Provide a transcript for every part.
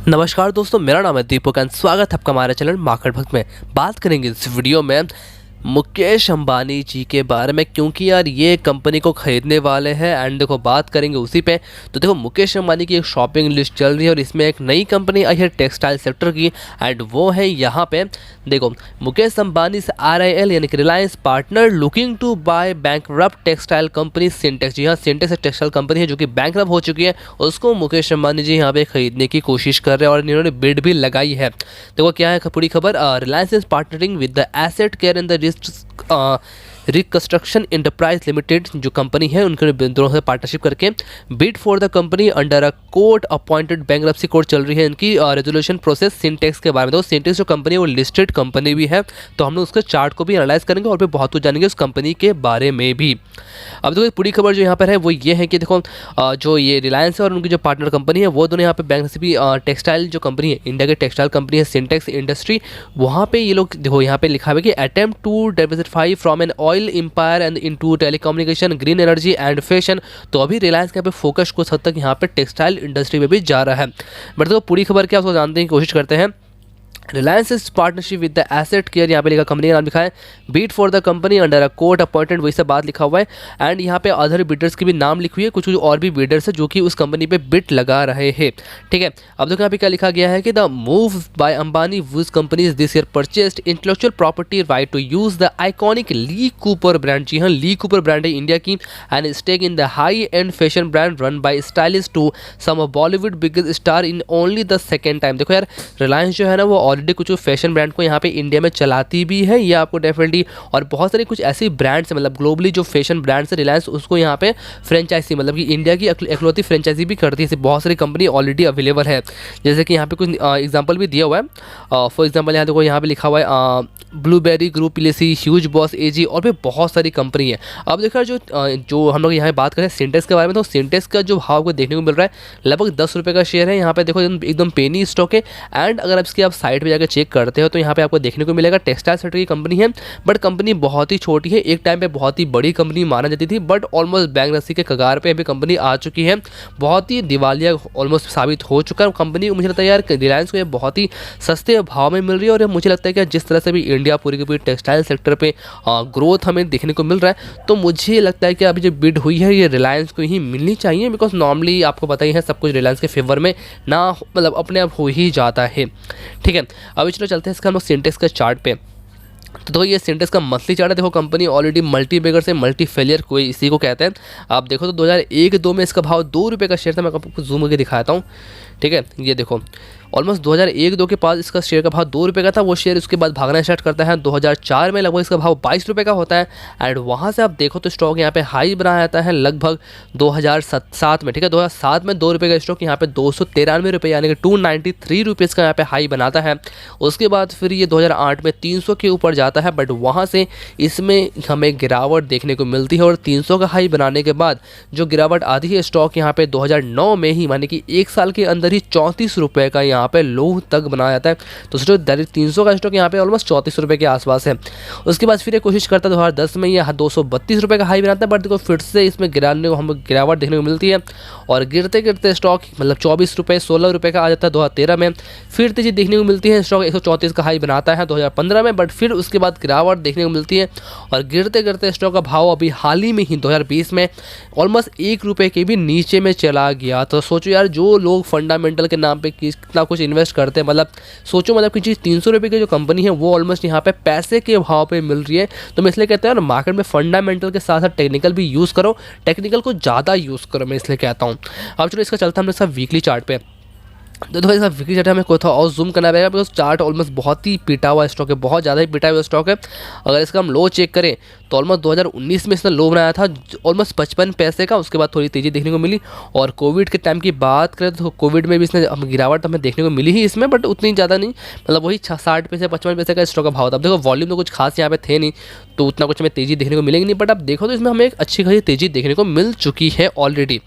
नमस्कार दोस्तों, मेरा नाम है दीपक एंड स्वागत है आपका हमारे चैनल मार्केट भक्त में। बात करेंगे इस वीडियो में मुकेश अंबानी जी के बारे में, क्योंकि यार ये कंपनी को खरीदने वाले हैं एंड देखो बात करेंगे उसी पे। तो देखो मुकेश अंबानी की एक शॉपिंग लिस्ट चल रही है और इसमें एक नई कंपनी आई है टेक्सटाइल सेक्टर की एंड वो है यहाँ पे देखो मुकेश अंबानी से RIL यानी कि Reliance partner looking to buy bankrupt textile company Sintex. जी हाँ, सिंटेक्स एक टेक्सटाइल कंपनी है जो कि बैंकरप्ट हो चुकी है, उसको मुकेश अंबानी जी यहाँ पे खरीदने की कोशिश कर रहे हैं और इन्होंने बिड भी लगाई है। देखो क्या है पूरी खबर, Reliance is partnering with the asset care in the reconstruction enterprise limited जो कंपनी है उनके दोनों से पार्टनरशिप करके bid for the company under a court appointed bankruptcy court चल रही है इनकी रेजोल्यूशन प्रोसेस सिंटेक्स के बारे में। तो सिंटेक्स जो कंपनी है वो लिस्टेड कंपनी भी है, तो हम लोग उसके चार्ट को भी एनालाइज करेंगे और फिर बहुत कुछ जानेंगे उस कंपनी के बारे में भी। अब देखो पूरी खबर जो यहाँ पर है वो ये है कि देखो जो ये रिलायंस है और उनकी जो पार्टनर कंपनी है वो दोनों यहाँ पे बैंकरप्सी टेक्सटाइल जो कंपनी है, इंडिया की टेक्सटाइल कंपनी है सिंटेक्स इंडस्ट्री, वहाँ पे ये लोग देखो यहाँ पे लिखा हुआ है कि attempt to diversify from an oil empire and into telecommunication green energy and fashion. तो अभी रिलायंस के यहाँ पे फोकस कुछ हद तक यहाँ पे टेक्सटाइल इंडस्ट्री में भी जा रहा है। बट देखो पूरी खबर क्या उसको जानने की कोशिश करते हैं। Reliance is partnership with the asset care, यहाँ पे लिखा कंपनी का नाम लिखा है, bid for the company under a court appointed, वही सब बात लिखा हुआ है एंड यहाँ पे अदर बिडर्स की भी नाम लिखी हुई है, कुछ और भी बिडर्स है जो कि उस कंपनी पे बिट लगा रहे हैं। ठीक है, अब देखो यहाँ पे क्या लिखा गया है कि the move by Ambani was companies this year purchased intellectual property right to use the iconic Lee Cooper brand. जी हाँ, ली कूपर ब्रांड है इंडिया की and stake in the high end fashion brand run by stylist to some Bollywood biggest star in only the second time. देखो यार रिलायंस जो है ना वो ऑलरेडी कुछ फैशन ब्रांड को यहाँ पे इंडिया में चलाती भी है, ये आपको डेफिनेटली, और बहुत सारी कुछ ऐसी ब्रांड्स मतलब ग्लोबली जो फैशन ब्रांड्स है रिलायंस उसको यहाँ पे फ्रेंचाइजी मतलब कि इंडिया की इकलौती फ्रेंचाइजी भी करती है। बहुत सारी कंपनी ऑलरेडी अवेलेबल है, जैसे कि यहाँ पे कुछ एग्जांपल भी दिया हुआ है। फॉर एग्जांपल यहाँ देखो यहाँ पे लिखा हुआ है Blueberry group, Ellesse, Hugo Boss, AG और भी बहुत सारी कंपनी है। अब देखो जो हम लोग यहाँ बात करें सिंटेक्स के बारे में, तो सिंटेक्स का जो भाव को देखने को मिल रहा है लगभग 10 रुपये का शेयर है। यहाँ पे देखो एकदम पेनी स्टॉक है एंड अगर आप इसकी आप साइट पे जाकर चेक करते हो तो यहाँ पे आपको देखने को मिलेगा टेक्सटाइल सेक्टर की कंपनी है, बट कंपनी बहुत ही छोटी है। एक टाइम पे बहुत ही बड़ी कंपनी माना जाती थी, बट ऑलमोस्ट बैंकरप्सी के कगार पे अभी कंपनी आ चुकी है, बहुत ही दिवालिया ऑलमोस्ट साबित हो चुका है कंपनी। मुझे लगता है यार रिलायंस को ये बहुत ही सस्ते भाव में मिल रही है और मुझे लगता है कि जिस तरह से भी इंडिया पूरी की पूरी टेक्सटाइल सेक्टर पे ग्रोथ हमें देखने को मिल रहा है, तो मुझे लगता है कि अभी जो बिड हुई है ये रिलायंस को ही मिलनी चाहिए, बिकॉज नॉर्मली आपको पता ही है सब कुछ रिलायंस के फेवर में ना मतलब अपने आप हो ही जाता है। ठीक है, अभी चलो चलते हैं इसका हम लोग सिंटेक्स के चार्ट पे। तो ये सिंटेक्स का मंथली चार्ट है। देखो कंपनी ऑलरेडी मल्टी बेगर से मल्टी फेलियर कोई इसी को कहते हैं। आप देखो तो 2001-2 में इसका भाव 2 रुपये का शेयर था। मैं आपको जूम करके दिखाता हूँ। ठीक है, ये देखो ऑलमोस्ट 2001-2 के पास इसका शेयर का भाव 2 रुपये का था। वो शेयर उसके बाद भागना स्टार्ट करता है 2004 में, लगभग इसका भाव 22 रुपये का होता है एंड वहाँ से आप देखो तो स्टॉक यहाँ पे हाई बनाया जाता है लगभग 2007 में। ठीक है, 2007 में 2 रुपये का स्टॉक यहाँ पे 293 रुपये यानी कि 293 रुपीज़ का यहाँ पे हाई बनाता है। उसके बाद फिर ये 2008 में 300 के ऊपर जाता है, बट वहाँ से इसमें हमें गिरावट देखने को मिलती है और 300 का हाई बनाने के बाद जो गिरावट आती है स्टॉक यहाँ पे 2009 में ही मानी कि एक साल के अंदर ही 34 रुपये का यहाँ पे लो तक बनाया जाता है। तो सोचो 300 का स्टॉक यहाँ पे ऑलमोस्ट 34 रुपये के आसपास है। उसके बाद फिर ये कोशिश करता है 2010 में ये 232 रुपये का हाई बनाता है, बट देखो फिर से इसमें गिरावट देखने को मिलती है और गिरते गिरते स्टॉक मतलब 24 रुपये 16 रुपये का आ जाता है 2013 में। फिर तेजी देखने को मिलती है, स्टॉक 134 का हाई बनाता है 2015 में, बट फिर उसके बाद गिरावट देखने को मिलती है और गिरते गिरते स्टॉक का भाव अभी हाल ही में ही 2020 में ऑलमोस्ट 1 रुपये के भी नीचे में चला गया। तो सोचो यार जो लोग फंडामेंटल के नाम पे कितना कुछ इन्वेस्ट करते हैं, मतलब सोचो मतलब कि चीज़ 300 रुपये की जो कंपनी है वो ऑलमोस्ट यहाँ पे पैसे के भाव पे मिल रही है। तो मैं इसलिए कहता हूँ मार्केट में फंडामेंटल के साथ साथ टेक्निकल भी यूज़ करो, टेक्निकल को ज़्यादा यूज़ करो, मैं इसलिए कहता हूँ। अब चलो इसका चलता हम इसका वीकली चार्ट पे। तो देखो इसका वीकली चार्ट हमें कोई था और जूम करना पड़ेगा बिकॉज चार्ट ऑलमोस्ट बहुत ही पिटा हुआ स्टॉक है, बहुत ज़्यादा ही पिटा हुआ स्टॉक है। अगर इसका हम लो चेक करें तो ऑलमोस्ट 2019 में इसने लो बनाया था ऑलमोस्ट 55 पैसे का, उसके बाद थोड़ी तेज़ी देखने को मिली। और कोविड के टाइम की बात करें तो कोविड में भी इसने गिरावट हमें देखने को मिली ही इसमें, बट उतनी ज़्यादा नहीं, मतलब वही 60 पैसे 55 पैसे का स्टॉक का भाव था। अब देखो वॉल्यूम तो कुछ खास यहाँ पे थे नहीं, तो उतना कुछ हमें तेज़ी देखने को मिलेगी नहीं, बट अब देखो तो इसमें हमें एक अच्छी खासी तेज़ी देखने को मिल चुकी है ऑलरेडी।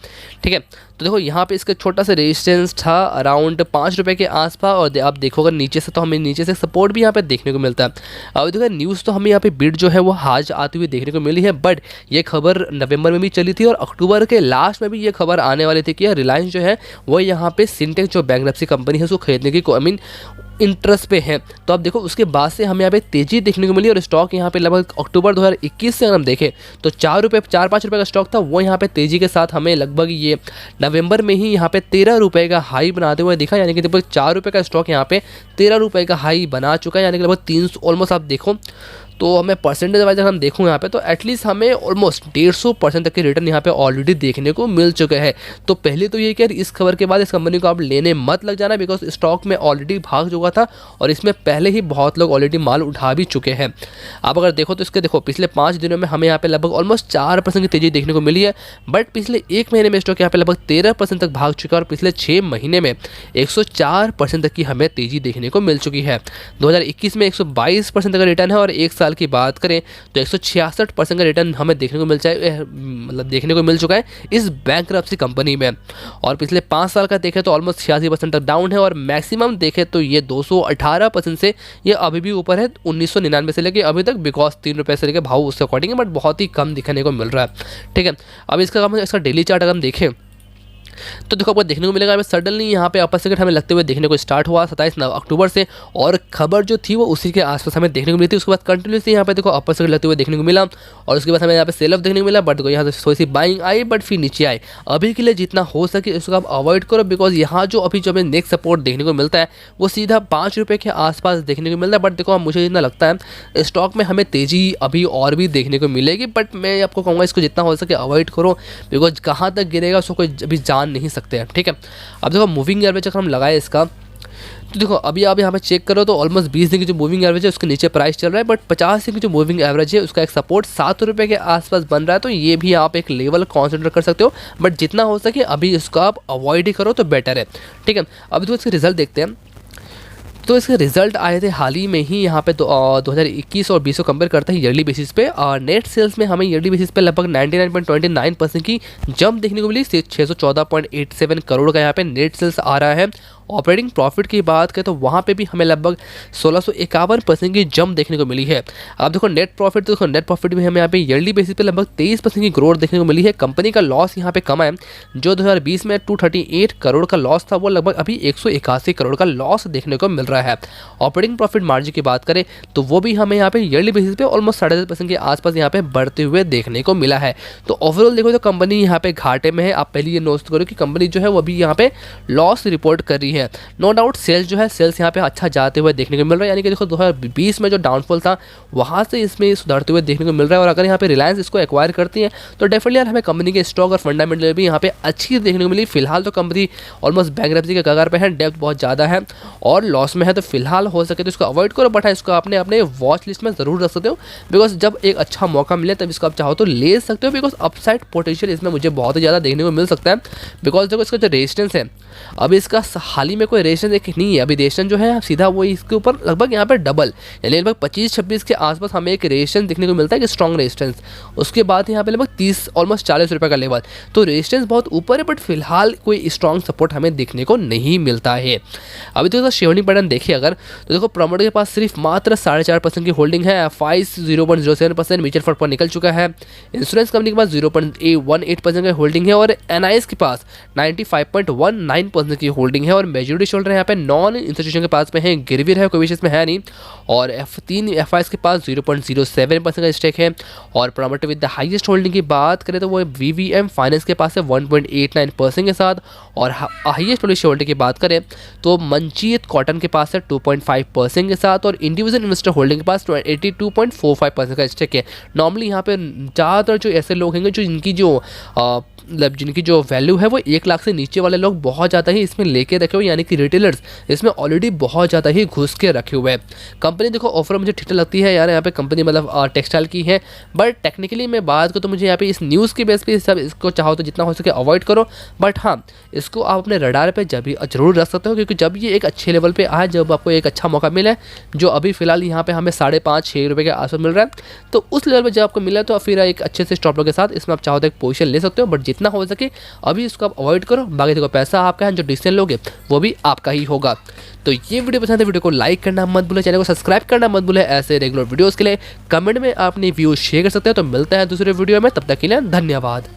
ठीक है, तो देखो यहाँ पे इसका छोटा सा रेजिस्टेंस था अराउंड 5 रुपये के आसपास और आप देखोगे नीचे से तो हमें नीचे से सपोर्ट भी यहाँ पे देखने को मिलता है। अब देखो न्यूज़ तो हमें यहाँ पे बिड जो है वो आज आती आती हुई देखने को मिली है। बट ये खबर नवंबर में भी चली थी और अक्टूबर के लास्ट में भी ये खबर आने वाली थी कि रिलायंस जो है वो यहाँ पे सिंटेक्स जो बैंक्रप्सी कंपनी है उसको खरीदने की इंटरेस्ट पे है। तो अब देखो उसके बाद से हमें यहाँ पे तेजी देखने को मिली और स्टॉक यहाँ पे लगभग अक्टूबर 2021 से अगर हम देखें तो 4-5 रुपये का स्टॉक था, वो यहाँ पे तेजी के साथ हमें लगभग ये नवंबर में ही यहाँ पे 13 रुपये का हाई बनाते हुए दिखा। यानी कि लगभग 4 रुपये का स्टॉक यहाँ पे 13 रुपये का हाई बना चुका है। यानी कि लगभग 300 ऑलमोस्ट आप देखो तो हमें परसेंटेज वाइज अगर हम देखूँ यहाँ पे तो एटलीस्ट हमें ऑलमोस्ट 150% तक के रिटर्न यहाँ पे ऑलरेडी देखने को मिल चुके हैं। तो पहले तो ये कि इस खबर के बाद इस कंपनी को आप लेने मत लग जाना, बिकॉज स्टॉक में ऑलरेडी भाग चुका था और इसमें पहले ही बहुत लोग ऑलरेडी माल उठा भी चुके हैं। आप अगर देखो तो इसके देखो पिछले 5 दिनों में हमें यहाँ पे लगभग ऑलमोस्ट 4% की तेजी देखने को मिली है। बट पिछले 1 महीने में स्टॉक यहाँ पे लगभग 13% तक भाग चुका है और पिछले 6 महीने में 104% तक की हमें तेजी देखने को मिल चुकी है। 2021 में 122% तक का रिटर्न है और 1 साल की बात करें तो 166% का रिटर्न हमें देखने को देखने को मिल चुका है इस बैंक्रप्सी कंपनी में। और पिछले 5 साल का देखें तो ऑलमोस्ट 86% तक डाउन है और मैक्सिमम देखें तो ये 218% से ये अभी भी ऊपर है 1999 से लेके अभी तक, बिकॉज 3 रुपये से लेके भाव उसके अकॉर्डिंग है, बट बहुत ही कम दिखने को मिल रहा है। ठीक है, अब इसका डेली चार्ट अगर हम देखें तो देखो आपको देखने को मिलेगा हमें सडनली यहाँ पे अपर सर्किट हमें लगते हुए देखने को स्टार्ट हुआ 27 अक्टूबर से और खबर जो थी वो उसी के आसपास हमें देखने को मिली थी। उसके बाद कंटिन्यूसली यहाँ पे देखो अपर सर्किट लगते हुए देखने को मिला और उसके बाद हमें यहाँ पे सेल ऑफ देखने को मिला, बट यहाँ से थोड़ी सी बाइंग आई बट फिर नीचे आई। अभी के लिए जितना हो सके इसको आप अवॉइड करो, बिकॉज यहाँ जो अभी जो हमें नेक्स्ट सपोर्ट देखने को मिलता है वो सीधा 5 रुपये के आसपास देखने को मिलता है। बट देखो मुझे जितना लगता है स्टॉक में हमें तेजी अभी और भी देखने को मिलेगी, बट मैं आपको कहूँगा इसको जितना हो सके अवॉइड करो, बिकॉज कहाँ तक गिरेगा उसको कोई अभी जान नहीं सकते हैं। ठीक है, अब देखो मूविंग एवरेज अगर हम लगाए इसका तो देखो अभी आप यहाँ पे चेक करो तो ऑलमोस्ट 20 दिन की जो मूविंग एवरेज है उसके नीचे प्राइस चल रहा है, बट 50 दिन की जो मूविंग एवरेज है उसका एक सपोर्ट 7 रुपये के आसपास बन रहा है। तो ये भी आप एक लेवल कंसीडर कर सकते हो, बट जितना हो सके अभी इसको आप अवॉइड ही करो तो बेटर है। ठीक है, अभी तो इसके रिजल्ट देखते हैं। तो इसके रिजल्ट आए थे हाल ही में ही यहाँ पे 2021 और 20 को कंपेयर करते हैं ईयरली बेसिस पे, और नेट सेल्स में हमें ईयरली बेसिस पे लगभग 99.29% की जंप देखने को मिली। 614.87 करोड़ का यहाँ पे नेट सेल्स आ रहा है। ऑपरेटिंग प्रॉफिट की बात करें तो वहाँ पे भी हमें लगभग 1651% की जंप देखने को मिली है। अब देखो नेट प्रॉफिट, तो देखो नेट प्रॉफिट भी हमें यहाँ पे ईयरली बेसिस पे लगभग 23% की ग्रोथ देखने को मिली है। कंपनी का लॉस यहाँ पे कम है, जो 2020 में 238 करोड़ का लॉस था वो लगभग अभी 181 करोड़ का लॉस देखने को मिल रहा है। ऑपरेटिंग प्रॉफिट मार्जिन की बात करें तो वो भी हमें यहाँ पे ईयरली बेसिस पे ऑलमोस्ट 10.5% के आसपास यहाँ पे बढ़ते हुए देखने को मिला है। तो ओवरऑल देखो तो कंपनी यहाँ पे घाटे में है। आप पहले ये नोट करो कि कंपनी जो है वो अभी यहाँ पे लॉस रिपोर्ट कर रही है। नो डाउट सेल्स जो है सेल्स यहाँ पे अच्छा जाते हुए देखने को मिल रहा है, यानी कि देखो 2020 में जो डाउनफॉल था वहाँ से इसमें सुधरते हुए देखने को मिल रहा है। और अगर यहाँ पे रिलायंस इसको एक्वायर करती है तो डेफिनेटली यार हमें कंपनी के स्टॉक और फंडामेंटल भी यहाँ पे अच्छी देखने को मिली। फिलहाल तो कंपनी ऑलमोस्ट बैंक्रप्सी के कगार पे है, डेब्ट बहुत ज़्यादा है और लॉस में है, तो फिलहाल हो सके तो इसको अवॉइड करो, बट इसको आपने अपने वॉच लिस्ट में ज़रूर रख सकते हो, बिकॉज जब एक अच्छा मौका मिले तब इसको आप चाहो तो ले सकते हो, बिकॉज अपसाइड पोटेंशियल इसमें मुझे बहुत ही ज़्यादा देखने को मिल सकता है। बिकॉज देखो इसका जो रेजिस्टेंस है अभी इसका हाल ही में कोई रेजिस्टेंस एक नहीं है, अभी रेजिस्टेंस जो है सीधा वो इसके ऊपर लगभग यहाँ पे डबल यानी लगभग 25-26 के आसपास हमें एक रेजिस्टेंस देखने को मिलता है कि स्ट्रॉन्ग रेजिस्टेंस। उसके बाद यहाँ पे लगभग 30 ऑलमोस्ट 40 रुपये का लेवल, तो रेजिस्टेंस बहुत ऊपर है, बट फिलहाल कोई स्ट्रॉन्ग सपोर्ट हमें देखने को नहीं मिलता है। अभी तो शेयरहोल्डिंग पैटर्न देखिए अगर तो देखो प्रमोटर के पास सिर्फ मात्र 4.5% की होल्डिंग है, FIs 0.07% म्यूचुअल फंड पर निकल चुका है, इंश्योरेंस कंपनी के पास 0.18% की होल्डिंग है और NIs के पास 95.19% की होल्डिंग है और मेजॉरिटी शोल्डर यहाँ पे नॉन इंस्टीट्यूशन के पास में है, गिरवी है, कोई विशेष में है नहीं, और तीन FIs के पास 0.07% का स्टेक है। और promoter with the highest holding की बात करें तो वो VVM फाइनेंस के पास है 1.89% के साथ, और हाईएस्ट पॉलिसी होल्डिंग की बात करें तो मंजीत कॉटन के पास है 2.5% के साथ, और इंडिविजुअल इन्वेस्टर होल्डिंग के पास 82.45% का स्टेक है। नॉर्मली यहाँ पे ज़्यादातर जो ऐसे लोग हैं जो जिनकी जो वैल्यू है वो 1 लाख से नीचे वाले लोग बहुत ज़्यादा ही इसमें लेके रखे हुए, यानी कि रिटेलर्स इसमें ऑलरेडी बहुत ज़्यादा ही घुस के रखे हुए हैं। कंपनी देखो ऑफर मुझे ठीक लगती है यार, यहाँ पे कंपनी मतलब टेक्सटाइल की है, बट टेक्निकली मैं बात करूँ तो मुझे यहाँ पे इस न्यूज़ के बेस पे सब इसको चाहो तो जितना हो सके अवॉइड करो, बट हाँ इसको आप अपने रडार पे जरूर रख सकते हो, क्योंकि जब ये एक अच्छे लेवल पे आए, जब आपको एक अच्छा मौका मिले, जो अभी फिलहाल यहाँ पे हमें 5.5-6 रुपये के आसपास मिल रहा है, तो उस लेवल पर जब आपको मिला तो फिर एक अच्छे से स्टॉप लॉस के साथ इसमें आप चाहो तो एक पोजीशन ले सकते हो, बट जितना हो सके अभी इसको आप अवॉइड करो। बाकी देखो पैसा आपका है, जो डिसीजन लोगे वो भी आपका ही होगा। तो ये वीडियो पसंद है, वीडियो को लाइक करना मत भूलो, चैनल को सब्सक्राइब सब्सक्राइब करना मत भूलें ऐसे रेगुलर वीडियोज़ के लिए। कमेंट में अपनी व्यूज़ शेयर कर सकते हैं। तो मिलते हैं दूसरे वीडियो में, तब तक के लिए धन्यवाद।